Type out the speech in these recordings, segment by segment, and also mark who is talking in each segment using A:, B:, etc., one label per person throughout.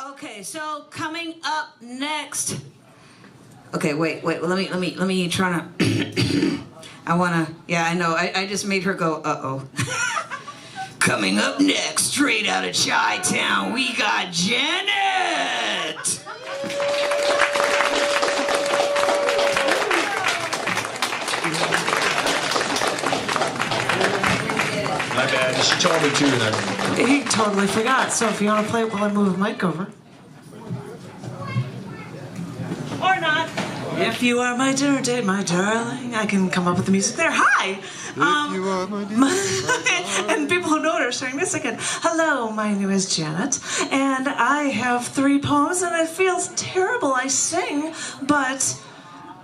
A: Okay, so coming up next. Okay, wait. Let me try to. I wanna. Yeah, I know. I just made her go. Uh-oh. Coming up next, straight out of Chi-Town, we got Janet.
B: My bad. She told me to, and I...
C: He totally forgot. So if you want to play it while I move the mic over. Or not. If you are my dinner date, my darling, I can come up with the music there. Hi!
D: If you are my dinner,
C: and people who know it are starting this again. Hello, my name is Janet, and I have 3 poems, and it feels terrible. I sing, but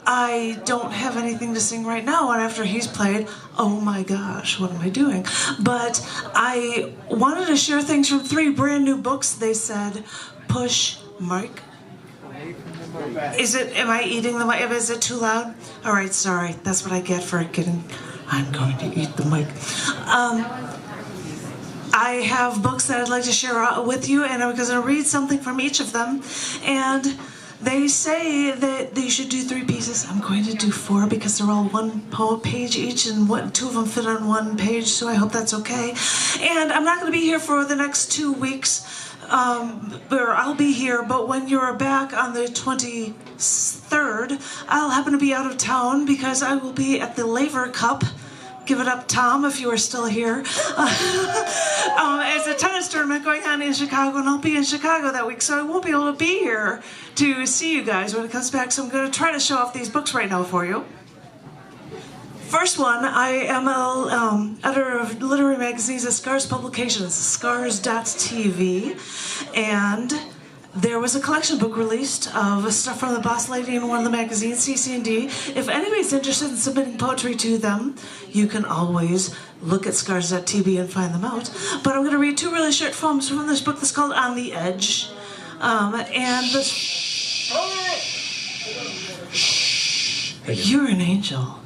C: I don't have anything to sing right now, and after he's played, oh my gosh, what am I doing? But I wanted to share things from 3 brand new books. They said, push mic. Am I eating the mic? Is it too loud? All right, sorry. That's what I get for getting, I'm going to eat the mic. I have books that I'd like to share with you, and I'm going to read something from each of them. And they say that they should do 3 pieces. I'm going to do 4 because they're all 1 page each, and 2 of them fit on 1 page, so I hope that's okay. And I'm not going to be here for the next 2 weeks. Or I'll be here, but when you're back on the 23rd, I'll happen to be out of town because I will be at the Laver Cup. Give it up, Tom, if you are still here. It's a tennis tournament going on in Chicago, and I'll be in Chicago that week, so I won't be able to be here to see you guys when it comes back, so I'm going to try to show off these books right now for you. First one, I am an editor of literary magazines at Scars Publications, scars.tv, and there was a collection book released of stuff from the boss lady in one of the magazines, cc&d. If anybody's interested in submitting poetry to them, you can always look at scars.tv and find them out. But I'm going to read 2 really short poems from this book that's called On the Edge. You're an angel.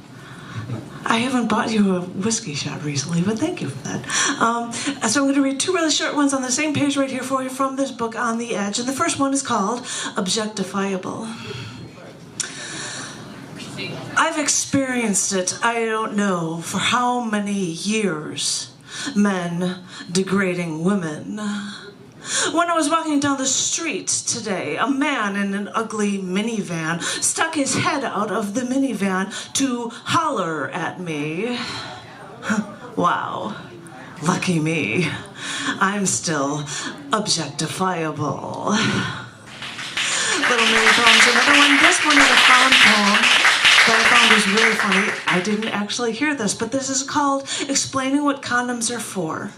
C: I haven't bought you a whiskey shot recently, but thank you for that. So I'm going to read 2 really short ones on the same page right here for you from this book, On the Edge. And the first one is called Objectifiable. I've experienced it, I don't know, for how many years, men degrading women. When I was walking down the street today, a man in an ugly minivan stuck his head out of the minivan to holler at me. Wow, lucky me. I'm still objectifiable. Little mini poems. Another one. This one is a found poem that I found was really funny. I didn't actually hear this, but this is called Explaining What Condoms Are For.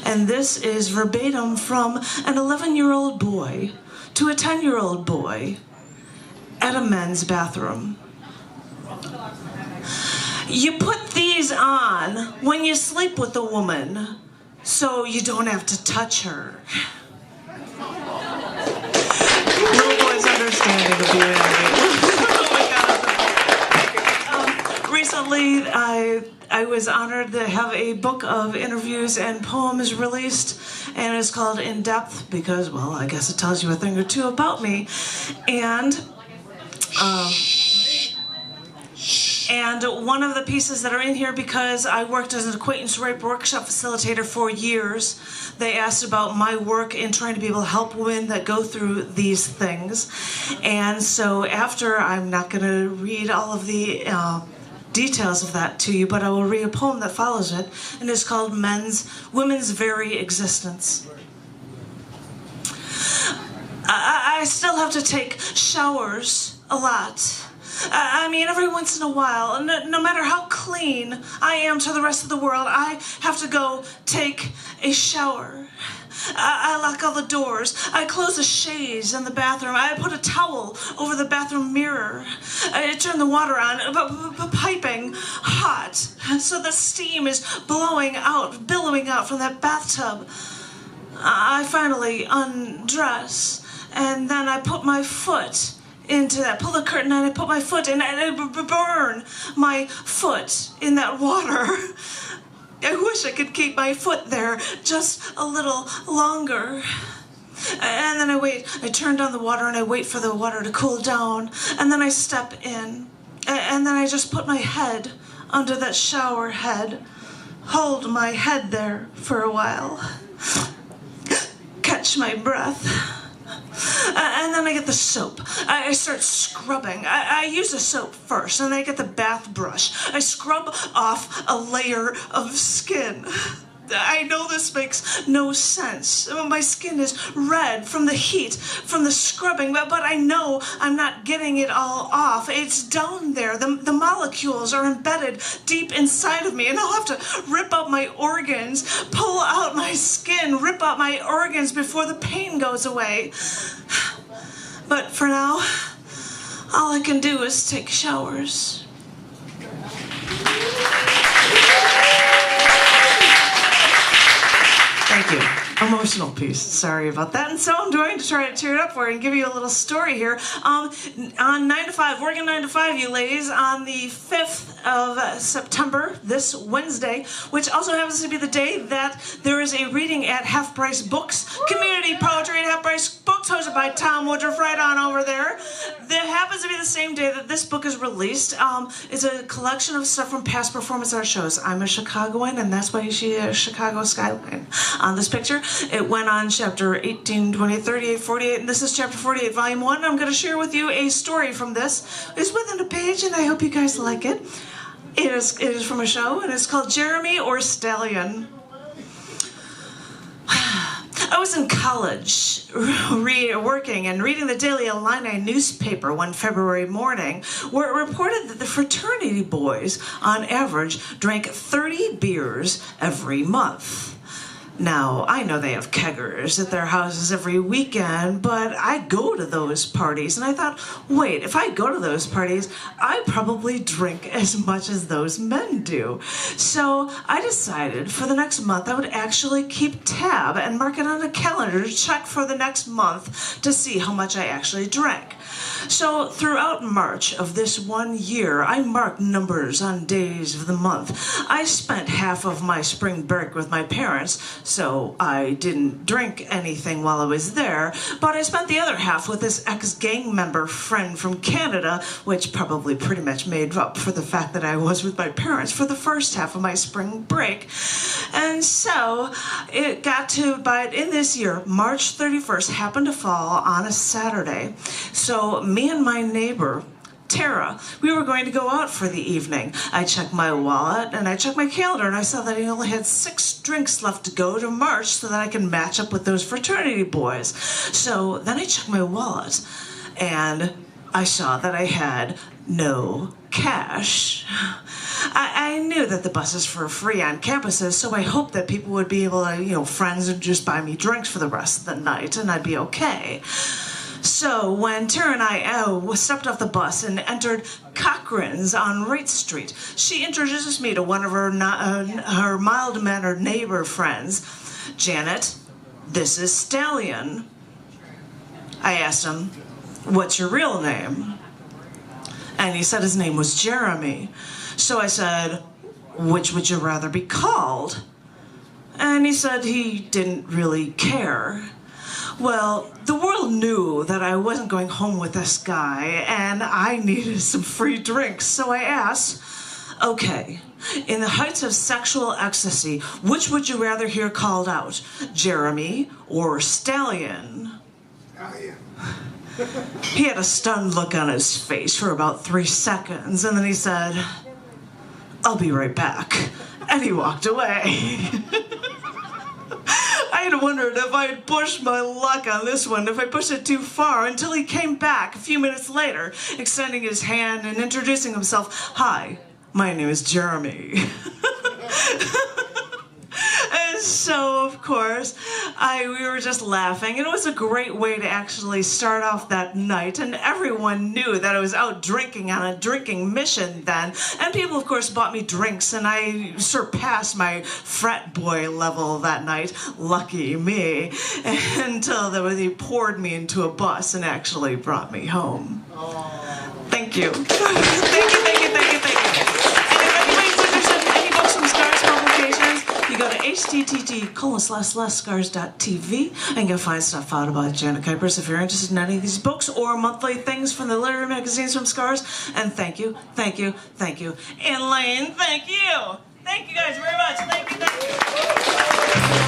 C: And this is verbatim from an 11-year-old boy to a 10-year-old boy at a men's bathroom. You put these on when you sleep with a woman so you don't have to touch her. Little boy's understanding of being oh my God. Recently, I was honored to have a book of interviews and poems released, and it's called In Depth because, well, I guess it tells you a thing or 2 about me. And one of the pieces that are in here, because I worked as an acquaintance rape workshop facilitator for years, they asked about my work in trying to be able to help women that go through these things. And so after, I'm not going to read all of the details of that to you, but I will read a poem that follows it, and it's called Women's Very Existence. I still have to take showers a lot. I mean, every once in a while, no matter how clean I am to the rest of the world, I have to go take a shower. I lock all the doors. I close the shades in the bathroom. I put a towel over the bathroom mirror. I turn the water on, piping hot, so the steam is billowing out from that bathtub. I finally undress, and then I put my foot into that, pull the curtain and I put my foot in, and I burn my foot in that water. I wish I could keep my foot there just a little longer. And then I wait. I turn down the water and I wait for the water to cool down. And then I step in. And then I just put my head under that shower head. Hold my head there for a while. Catch my breath. And then I get the soap. I start scrubbing. I use the soap first, and then I get the bath brush. I scrub off a layer of skin. I know this makes no sense. My skin is red from the heat, from the scrubbing, but I know I'm not getting it all off. It's down there. The molecules are embedded deep inside of me, and I'll have to rip out my organs, pull out my skin, rip out my organs before the pain goes away. But for now, all I can do is take showers. Thank you. Emotional piece. Sorry about that. And so I'm going to try to cheer it up for you and give you a little story here. On 9 to 5, working 9 to 5, you ladies, on the 5th of September, this Wednesday, which also happens to be the day that there is a reading at Half Price Books, community poetry at Half Price Books, hosted by Tom Woodruff, right on over there. That happens to be the same day that this book is released. It's a collection of stuff from past performance art shows. I'm a Chicagoan, and that's why you see a Chicago skyline on this picture. It went on chapter 18, 20, 38, 48, and this is chapter 48, volume 1. I'm going to share with you a story from this. It's within a page, and I hope you guys like it. It is from a show, and it's called Jeremy or Stallion. I was in college, working and reading the Daily Illini newspaper one February morning, where it reported that the fraternity boys, on average, drank 30 beers every month. Now, I know they have keggers at their houses every weekend, but I go to those parties, and I thought, wait, if I go to those parties, I probably drink as much as those men do. So I decided for the next month I would actually keep tab and mark it on a calendar to check for the next month to see how much I actually drank. So throughout March of this 1 year, I marked numbers on days of the month. I spent half of my spring break with my parents, so I didn't drink anything while I was there, but I spent the other half with this ex-gang member friend from Canada, which probably pretty much made up for the fact that I was with my parents for the first half of my spring break. And so it got to, but in this year, March 31st happened to fall on a Saturday. So me and my neighbor, Tara, we were going to go out for the evening. I checked my wallet and I checked my calendar, and I saw that I only had 6 drinks left to go to March so that I can match up with those fraternity boys. So then I checked my wallet and I saw that I had no cash. I knew that the buses were free on campuses, so I hoped that people would be able to, friends would just buy me drinks for the rest of the night and I'd be okay. So when Tara and I stepped off the bus and entered Cochran's on Wright Street, she introduced me to one of her mild-mannered neighbor friends. Janet, this is Stallion. I asked him, what's your real name? And he said his name was Jeremy. So I said, which would you rather be called? And he said he didn't really care. Well, the world knew that I wasn't going home with this guy, and I needed some free drinks, so I asked, okay, in the heights of sexual ecstasy, which would you rather hear called out, Jeremy or Stallion? He had a stunned look on his face for about 3 seconds, and then he said, I'll be right back, and he walked away. I had wondered if I had pushed my luck on this one, if I pushed it too far, until he came back a few minutes later, extending his hand and introducing himself. Hi, my name is Jeremy. And so, of course, we were just laughing, and it was a great way to actually start off that night, and everyone knew that I was out drinking on a drinking mission then, and people, of course, bought me drinks, and I surpassed my frat boy level that night, lucky me, until they poured me into a bus and actually brought me home. Thank you. Thank you. And if anybody's interested in any books from Stars Publications, you go to http://scars.tv, and you'll find stuff out about Janet Kuypers if you're interested in any of these books or monthly things from the literary magazines from Scars. And thank you, thank you, thank you. And Lane, thank you. Thank you guys very much. Thank you, thank you.